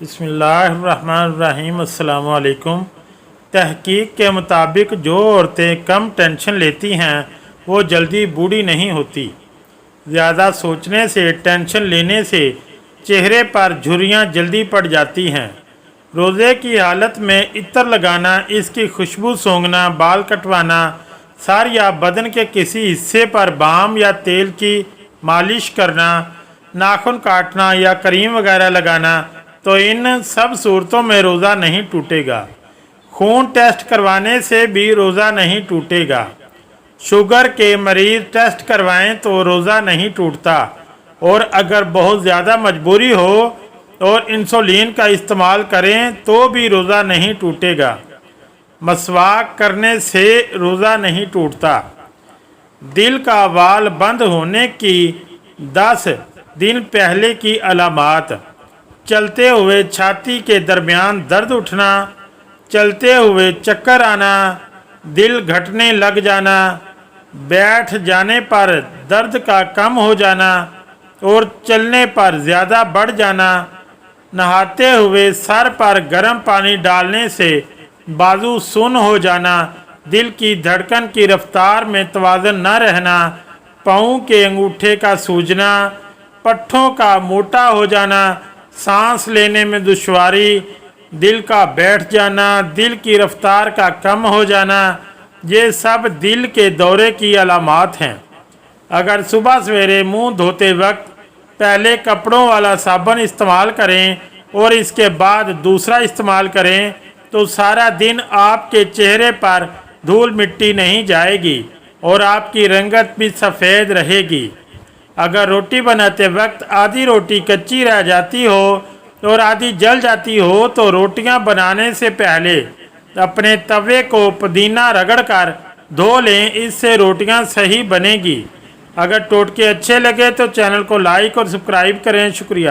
बिस्मिल्लाहिर्रहमानिर्रहीम। अस्सलाम वालेकुम। तहकीक के मुताबिक जो औरतें कम टेंशन लेती हैं वो जल्दी बूढ़ी नहीं होती। ज़्यादा सोचने से, टेंशन लेने से चेहरे पर झुर्रियाँ जल्दी पड़ जाती हैं। रोज़े की हालत में इत्र लगाना, इसकी खुशबू सूंघना, बाल कटवाना, सर या बदन के किसी हिस्से पर बाम या तेल की मालिश करना, नाखून काटना या क्रीम वगैरह लगाना, तो इन सब सूरतों में रोज़ा नहीं टूटेगा। खून टेस्ट करवाने से भी रोज़ा नहीं टूटेगा। शुगर के मरीज़ टेस्ट करवाएं तो रोज़ा नहीं टूटता, और अगर बहुत ज़्यादा मजबूरी हो और इंसुलिन का इस्तेमाल करें तो भी रोज़ा नहीं टूटेगा। मसवाक करने से रोज़ा नहीं टूटता। दिल का वाल बंद होने की 10 दिन पहले की अलामात: चलते हुए छाती के दरमियान दर्द उठना, चलते हुए चक्कर आना, दिल घटने लग जाना, बैठ जाने पर दर्द का कम हो जाना और चलने पर ज़्यादा बढ़ जाना, नहाते हुए सर पर गर्म पानी डालने से बाजू सुन्न हो जाना, दिल की धड़कन की रफ्तार में तवाज़ुन न रहना, पाँव के अंगूठे का सूजना, पट्ठों का मोटा हो जाना, सांस लेने में दुश्वारी, दिल का बैठ जाना, दिल की रफ्तार का कम हो जाना, ये सब दिल के दौरे की अलामात हैं। अगर सुबह सवेरे मुंह धोते वक्त पहले कपड़ों वाला साबुन इस्तेमाल करें और इसके बाद दूसरा इस्तेमाल करें तो सारा दिन आपके चेहरे पर धूल मिट्टी नहीं जाएगी और आपकी रंगत भी सफ़ेद रहेगी। अगर रोटी बनाते वक्त आधी रोटी कच्ची रह जाती हो और आधी जल जाती हो तो रोटियां बनाने से पहले अपने तवे को पुदीना रगड़कर धो लें, इससे रोटियां सही बनेगी। अगर टोटके अच्छे लगे तो चैनल को लाइक और सब्सक्राइब करें। शुक्रिया।